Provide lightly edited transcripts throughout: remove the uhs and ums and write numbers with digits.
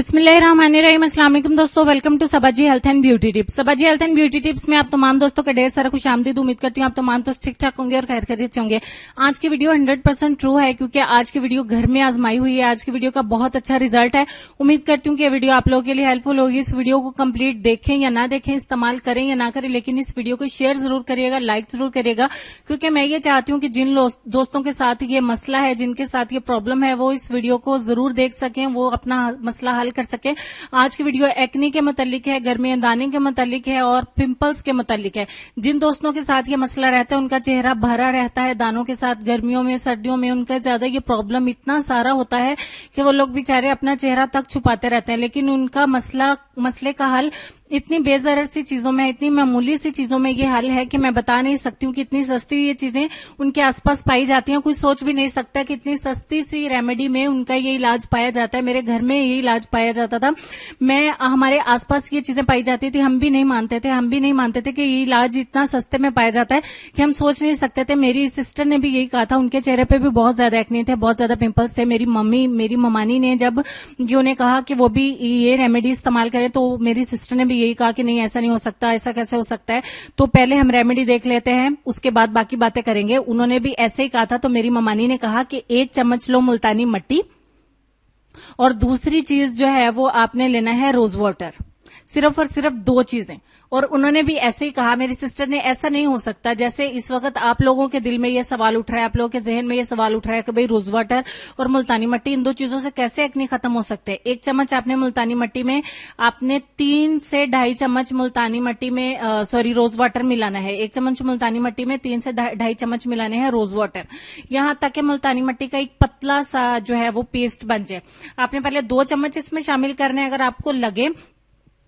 बिस्मिल्लाहिर्रहमानिर्रहीम। अस्सलाम वालेकुम दोस्तों, welcome to Sabaji health and beauty tips. Sabaji health and beauty tips में आप तमाम दोस्तों का ढेर सारा खुशामदीद। उम्मीद करती हूँ आप तमाम दोस्त ठीक ठाक होंगे और खैर खैरियत से होंगे। आज की वीडियो 100% ट्रू है क्योंकि आज की वीडियो घर में आजमाई हुई है। आज की वीडियो का बहुत अच्छा रिजल्ट है। उम्मीद करती हूँ कि यह वीडियो आप लोगों के लिए हेल्पफुल होगी। इस वीडियो को कंप्लीट देखें या ना देखें, इस्तेमाल करें या ना करें, लेकिन इस वीडियो को शेयर जरूर करिएगा, लाइक जरूर करिएगा, क्योंकि मैं ये चाहती हूँ कि जिन दोस्तों के साथ ये मसला है, जिनके साथ ये प्रॉब्लम है, वो इस वीडियो को जरूर देख सकें, वो अपना मसला हल कर सकें। आज की वीडियो एक्ने के मुतालिक है, गर्मी दाने के मुतालिक है और पिंपल्स के मुतालिक है। जिन दोस्तों के साथ ये मसला रहता है, उनका चेहरा भरा रहता है दानों के साथ, गर्मियों में सर्दियों में उनका ज्यादा ये प्रॉब्लम इतना सारा होता है कि वो लोग बेचारे अपना चेहरा तक छुपाते रहते हैं, लेकिन उनका मसले का हल इतनी बेजरर सी चीजों में, इतनी मामूली सी चीजों में ये हल है कि मैं बता नहीं सकती हूँ कि इतनी सस्ती ये चीजें उनके आसपास पाई जाती हैं। कोई सोच भी नहीं सकता कि इतनी सस्ती सी रेमेडी में उनका ये इलाज पाया जाता है। मेरे घर में ये इलाज पाया जाता था। हमारे आसपास ये चीजें पाई जाती थी, हम भी नहीं मानते थे कि ये इलाज इतना सस्ते में पाया जाता है कि हम सोच नहीं सकते थे। मेरी सिस्टर ने भी यही कहा था, उनके चेहरे पे भी बहुत ज्यादा एक्ने थे, बहुत ज्यादा पिंपल्स थे। मेरी ममानी ने जब उन्हें कहा कि वो भी ये रेमेडी इस्तेमाल करें, तो मेरी सिस्टर ने भी यही कहा कि नहीं, ऐसा नहीं हो सकता, ऐसा कैसे हो सकता है, तो पहले हम रेमेडी देख लेते हैं, उसके बाद बाकी बातें करेंगे। उन्होंने भी ऐसे ही कहा था। तो मेरी ममानी ने कहा कि 1 चम्मच लो मुल्तानी मिट्टी और दूसरी चीज जो है वो आपने लेना है रोज वाटर। सिर्फ और सिर्फ 2 चीजें। और उन्होंने भी ऐसे ही कहा, मेरी सिस्टर ने, ऐसा नहीं हो सकता जैसे इस वक्त आप लोगों के दिल में ये सवाल उठ रहा है, आप लोगों के जहन में ये सवाल उठ रहा है कि भाई रोज वाटर और मुल्तानी मिट्टी, इन 2 चीजों से कैसे एक्ने खत्म हो सकते हैं। 1 चम्मच आपने मुल्तानी मिट्टी में, आपने 3 से 2.5 चम्मच मुल्तानी मिट्टी में रोज वाटर मिलाना है। 1 चम्मच मुल्तानी मिट्टी में 3 से 2.5 चम्मच मिलाने हैं रोज वाटर, यहां तक कि मुल्तानी मिट्टी का एक पतला सा जो है वो पेस्ट बन जाए। आपने पहले 2 चम्मच इसमें शामिल करने हैं। अगर आपको लगे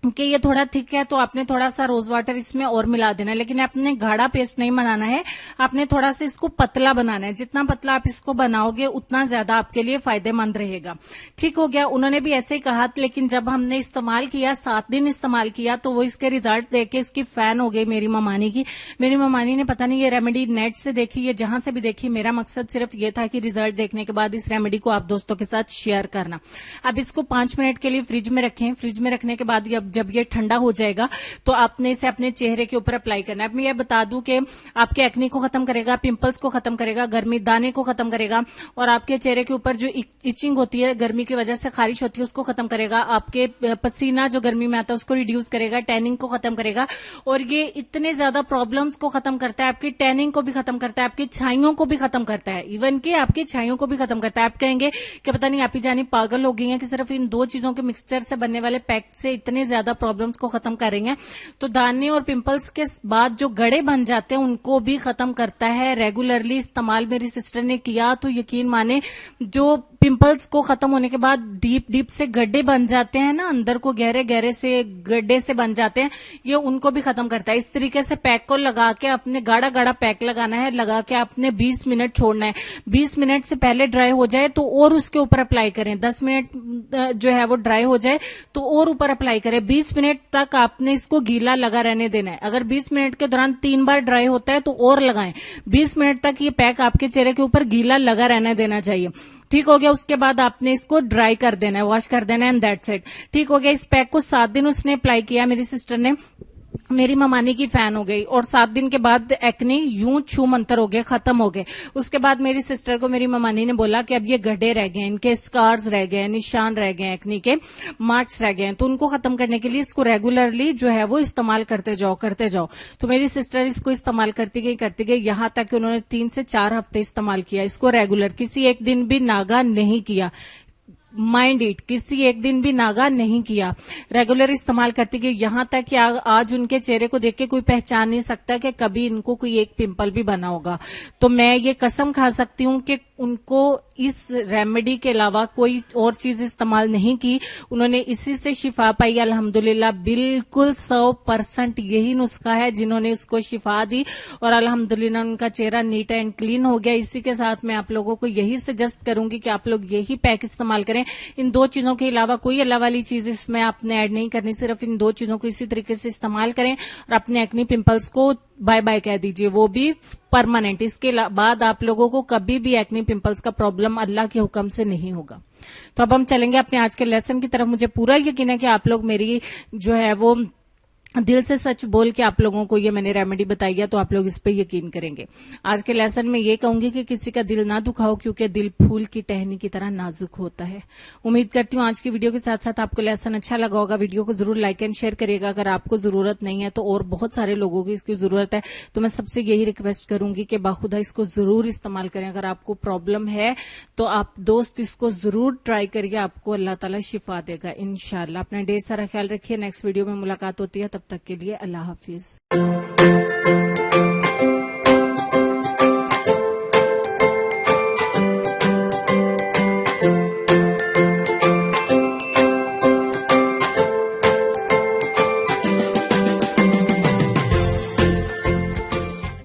कि ये थोड़ा थिक है तो आपने थोड़ा सा रोज वाटर इसमें और मिला देना है, लेकिन आपने गाढ़ा पेस्ट नहीं बनाना है, आपने थोड़ा सा इसको पतला बनाना है। जितना पतला आप इसको बनाओगे उतना ज्यादा आपके लिए फायदेमंद रहेगा। ठीक हो गया। उन्होंने भी ऐसे ही कहा, लेकिन जब हमने इस्तेमाल किया, 7 दिन इस्तेमाल किया, तो वो इसके रिजल्ट देख के इसकी फैन हो गई मेरी ममानी की। मेरी ममानी ने पता नहीं ये रेमेडी नेट से देखी, ये जहां से भी देखी, मेरा मकसद सिर्फ ये था कि रिजल्ट देखने के बाद इस रेमेडी को आप दोस्तों के साथ शेयर करना। अब इसको 5 मिनट के लिए फ्रिज में रखें। फ्रिज में रखने के बाद जब ये ठंडा हो जाएगा तो आपने इसे अपने चेहरे के ऊपर अप्लाई करना है। अब मैं ये बता दूं कि आपके एक्ने को खत्म करेगा, पिंपल्स को खत्म करेगा, गर्मी दाने को खत्म करेगा और आपके चेहरे के ऊपर जो इचिंग होती है, गर्मी की वजह से खारिश होती है, उसको खत्म करेगा। आपके पसीना जो गर्मी में आता है उसको रिड्यूस करेगा, टैनिंग को खत्म करेगा और ये इतने ज्यादा प्रॉब्लम्स को खत्म करता है। आपकी टैनिंग को भी खत्म करता है, आपकी छाइयों को भी खत्म करता है, इवन कि आपकी छाइयों को भी खत्म करता है। आप कहेंगे कि पता नहीं आप ही जानी पागल हो गई हैं कि सिर्फ इन 2 चीजों के मिक्सचर से बनने वाले पैक से इतने ज्यादा प्रॉब्लम्स को खत्म करेंगे। तो दाने और पिंपल्स के बाद जो गड़े बन जाते हैं उनको भी खत्म करता है। रेगुलरली इस्तेमाल मेरी सिस्टर ने किया तो यकीन माने, जो पिंपल्स को खत्म होने के बाद डीप से गड्ढे बन जाते हैं ना, अंदर को गहरे से गड्ढे से बन जाते हैं, ये उनको भी खत्म करता है। इस तरीके से पैक को लगा के, अपने गाढ़ा पैक लगाना है, लगा के आपने 20 मिनट छोड़ना है। 20 मिनट से पहले ड्राई हो जाए तो और उसके ऊपर अप्लाई करें। 10 मिनट जो है वो ड्राई हो जाए तो और ऊपर अप्लाई करें। 20 मिनट तक आपने इसको गीला लगा रहने देना है। अगर 20 मिनट के दौरान 3 बार ड्राई होता है तो और लगाएं। 20 मिनट तक ये पैक आपके चेहरे के ऊपर गीला लगा रहने देना चाहिए। ठीक हो गया। उसके बाद आपने इसको ड्राई कर देना है, वॉश कर देना है एंड दैट्स इट। ठीक हो गया। इस पैक को 7 दिन उसने अप्लाई किया, मेरी सिस्टर ने, मेरी ममानी की फैन हो गई और 7 दिन के बाद एक्ने यूं छू मंतर हो गए, खत्म हो गए। उसके बाद मेरी सिस्टर को मेरी ममानी ने बोला कि अब ये गड्ढे रह गए, इनके स्कार्स रह गए, निशान रह गए, एक्ने के मार्क्स रह गए, तो उनको खत्म करने के लिए इसको रेगुलरली जो है वो इस्तेमाल करते जाओ। तो मेरी सिस्टर इसको इस्तेमाल करती गई यहां तक कि उन्होंने 3 से 4 हफ्ते इस्तेमाल किया इसको रेगुलर। किसी एक दिन भी नागा नहीं किया, माइंड इट, किसी एक दिन भी नागा नहीं किया, रेगुलर इस्तेमाल करती गई यहां तक कि आज उनके चेहरे को देख के कोई पहचान नहीं सकता कि कभी इनको कोई एक पिंपल भी बना होगा। तो मैं ये कसम खा सकती हूं कि उनको इस रेमेडी के अलावा कोई और चीज इस्तेमाल नहीं की, उन्होंने इसी से शिफा पाई अल्हम्दुलिल्लाह। बिल्कुल 100% यही नुस्खा है जिन्होंने उसको शिफा दी और अल्हम्दुलिल्लाह उनका चेहरा नीट एंड क्लीन हो गया। इसी के साथ मैं आप लोगों को यही सजेस्ट करूंगी कि आप लोग यही पैक इस्तेमाल करें। इन 2 चीजों के अलावा कोई अल्लाह वाली चीज इसमें आपने ऐड नहीं करनी, सिर्फ इन 2 चीजों को इसी तरीके से इस्तेमाल करें और अपने एक्ने पिंपल्स को बाय बाय कह दीजिए, वो भी परमानेंट। इसके बाद आप लोगों को कभी भी एक्ने पिंपल्स का प्रॉब्लम अल्लाह के हुक्म से नहीं होगा। तो अब हम चलेंगे अपने आज के लेसन की तरफ। मुझे पूरा यकीन है कि आप लोग मेरी जो है वो दिल से सच बोल के आप लोगों को ये मैंने रेमेडी बताई है, तो आप लोग इस पे यकीन करेंगे। आज के लेसन में ये कहूंगी कि किसी का दिल ना दुखाओ, क्योंकि दिल फूल की टहनी की तरह नाजुक होता है। उम्मीद करती हूँ आज की वीडियो के साथ साथ आपको लेसन अच्छा लगा होगा। वीडियो को जरूर लाइक एंड शेयर करिएगा। अगर आपको जरूरत नहीं है तो और बहुत सारे लोगों की इसकी जरूरत है, तो मैं सबसे यही रिक्वेस्ट करूंगी कि बाखुदा इसको जरूर इस्तेमाल करें। अगर आपको प्रॉब्लम है तो आप दोस्त इसको जरूर ट्राई करिए, आपको अल्लाह ताला शिफा देगा इंशाल्लाह। अपना ढेर सारा ख्याल रखिए। नेक्स्ट वीडियो में मुलाकात होती है, तब तक के लिए अल्लाह हाफिज।